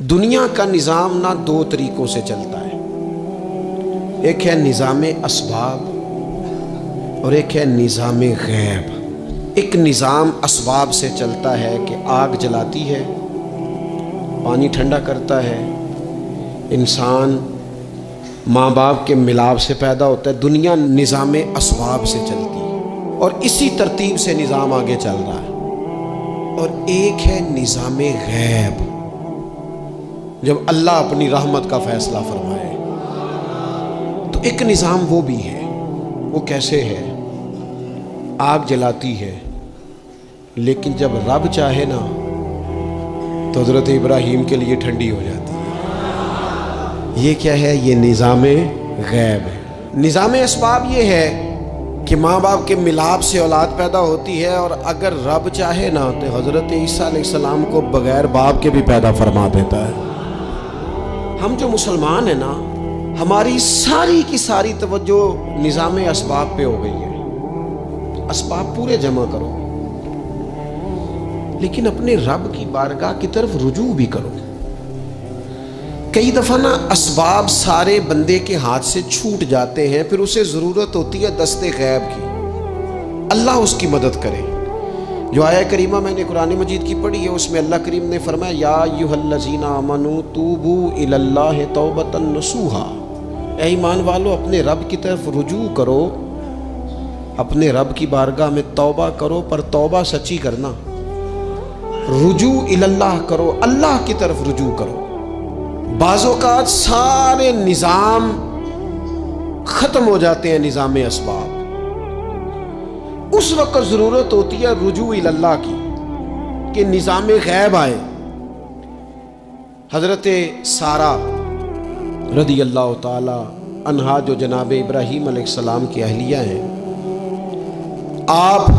دنیا کا نظام نہ دو طریقوں سے چلتا ہے، ایک ہے نظام اسباب اور ایک ہے نظام غیب۔ ایک نظام اسباب سے چلتا ہے کہ آگ جلاتی ہے، پانی ٹھنڈا کرتا ہے، انسان ماں باپ کے ملاپ سے پیدا ہوتا ہے۔ دنیا نظام اسباب سے چلتی ہے اور اسی ترتیب سے نظام آگے چل رہا ہے۔ اور ایک ہے نظام غیب، جب اللہ اپنی رحمت کا فیصلہ فرمائے تو ایک نظام وہ بھی ہے۔ وہ کیسے ہے؟ آگ جلاتی ہے، لیکن جب رب چاہے نا تو حضرت ابراہیم کے لیے ٹھنڈی ہو جاتی ہے۔ یہ کیا ہے؟ یہ نظام غیب ہے۔ نظام اسباب یہ ہے کہ ماں باپ کے ملاپ سے اولاد پیدا ہوتی ہے، اور اگر رب چاہے نا تو حضرت عیسیٰ علیہ السلام کو بغیر باپ کے بھی پیدا فرما دیتا ہے۔ ہم جو مسلمان ہیں نا، ہماری ساری کی ساری توجہ نظام اسباب پہ ہو گئی ہے۔ اسباب پورے جمع کرو، لیکن اپنے رب کی بارگاہ کی طرف رجوع بھی کرو۔ کئی دفعہ نا اسباب سارے بندے کے ہاتھ سے چھوٹ جاتے ہیں، پھر اسے ضرورت ہوتی ہے دست غیب کی، اللہ اس کی مدد کرے۔ جو آیہ کریمہ میں نے قرآن مجید کی پڑھی ہے، اس میں اللہ کریم نے فرمایا یا ایھا الذین آمنوا توبوا الی اللہ توبۃ نصوحا، اے ایمان والو اپنے رب کی طرف رجوع کرو، اپنے رب کی بارگاہ میں توبہ کرو، پر توبہ سچی کرنا، رجوع الی اللہ کرو، اللہ کی طرف رجوع کرو۔ بعض اوقات سارے نظام ختم ہو جاتے ہیں، نظام اسباب، اس وقت ضرورت ہوتی ہے رجوع الی اللہ کی کہ نظام غیب آئے۔ حضرت سارہ رضی اللہ تعالی عنہا جو جناب ابراہیم علیہ السلام کی اہلیہ ہیں، آپ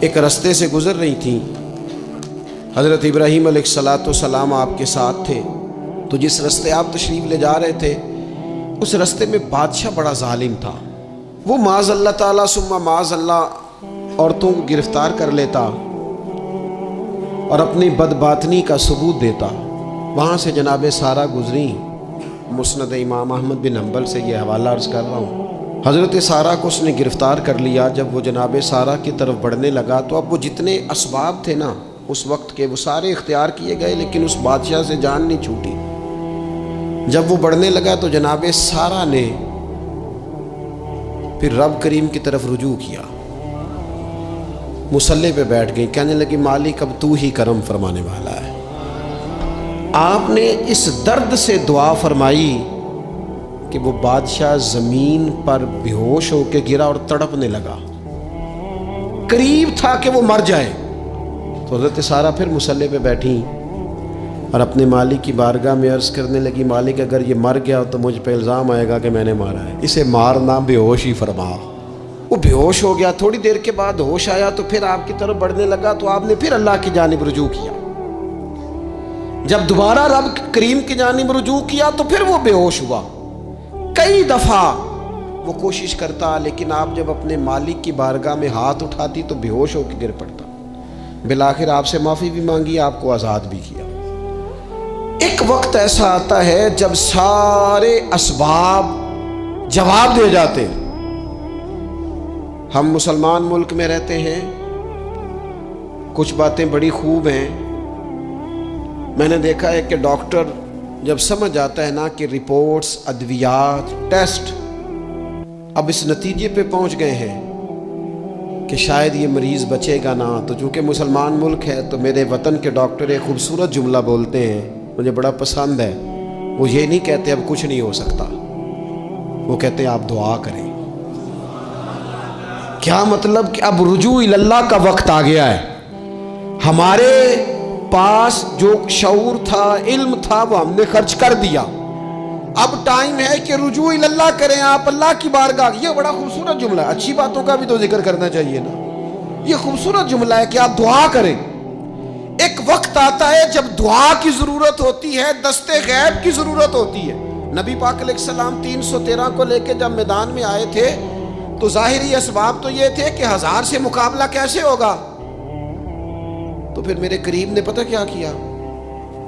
ایک رستے سے گزر رہی تھیں، حضرت ابراہیم علیہ السلام آپ کے ساتھ تھے، تو جس رستے آپ تشریف لے جا رہے تھے اس رستے میں بادشاہ بڑا ظالم تھا۔ وہ معاذ اللہ تعالیٰ ثم معاذ اللہ عورتوں کو گرفتار کر لیتا اور اپنی بدباطنی کا ثبوت دیتا۔ وہاں سے جناب سارہ گزری، مسند امام احمد بن حنبل سے یہ حوالہ عرض کر رہا ہوں۔ حضرت سارہ کو اس نے گرفتار کر لیا۔ جب وہ جناب سارہ کی طرف بڑھنے لگا تو اب وہ جتنے اسباب تھے نا اس وقت کے، وہ سارے اختیار کیے گئے، لیکن اس بادشاہ سے جان نہیں چھوٹی۔ جب وہ بڑھنے لگا تو جناب سارہ نے پھر رب کریم کی طرف رجوع کیا، مصلی پہ بیٹھ گئی، کہنے لگی مالک اب تو ہی کرم فرمانے والا ہے۔ آپ نے اس درد سے دعا فرمائی کہ وہ بادشاہ زمین پر بے ہوش ہو کے گرا اور تڑپنے لگا، قریب تھا کہ وہ مر جائے۔ تو حضرت سارہ پھر مصلی پہ بیٹھی اور اپنے مالک کی بارگاہ میں عرض کرنے لگی مالک اگر یہ مر گیا تو مجھ پہ الزام آئے گا کہ میں نے مارا ہے، اسے مارنا بے ہوش ہی فرما۔ وہ بے ہوش ہو گیا، تھوڑی دیر کے بعد ہوش آیا تو پھر آپ کی طرف بڑھنے لگا، تو آپ نے پھر اللہ کی جانب رجوع کیا۔ جب دوبارہ رب کریم کی جانب رجوع کیا تو پھر وہ بے ہوش ہوا۔ کئی دفعہ وہ کوشش کرتا، لیکن آپ جب اپنے مالک کی بارگاہ میں ہاتھ اٹھاتی تو بے ہوش ہو کے گر پڑتا۔ بالآخر آپ سے معافی بھی مانگی، آپ کو آزاد بھی کیا۔ ایک وقت ایسا آتا ہے جب سارے اسباب جواب دے جاتے ہیں۔ ہم مسلمان ملک میں رہتے ہیں، کچھ باتیں بڑی خوب ہیں۔ میں نے دیکھا ہے کہ ڈاکٹر جب سمجھ آتا ہے نا کہ رپورٹس، ادویات، ٹیسٹ اب اس نتیجے پہ پہنچ گئے ہیں کہ شاید یہ مریض بچے گا نہ، تو چونکہ مسلمان ملک ہے تو میرے وطن کے ڈاکٹر ایک خوبصورت جملہ بولتے ہیں، مجھے بڑا پسند ہے۔ وہ یہ نہیں کہتے اب کچھ نہیں ہو سکتا، وہ کہتے ہیں آپ دعا کریں۔ کیا مطلب کہ اب رجوع الی اللہ کا وقت آ گیا ہے۔ ہمارے پاس جو شعور تھا، علم تھا، وہ ہم نے خرچ کر دیا۔ اب ٹائم ہے کہ رجوع الی اللہ کریں، آپ اللہ کی بارگاہ۔ یہ بڑا خوبصورت جملہ ہے، اچھی باتوں کا بھی تو ذکر کرنا چاہیے نا۔ یہ خوبصورت جملہ ہے کہ آپ دعا کریں۔ ایک وقت آتا ہے جب دعا کی ضرورت ہوتی ہے، دست غیب کی ضرورت ہوتی ہے۔ نبی پاک علیہ السلام 313 کو لے کے جب میدان میں آئے تھے تو ظاہری اسباب تو یہ تھے کہ 1000 سے مقابلہ کیسے ہوگا، تو پھر میرے قریب نے پتہ کیا کیا،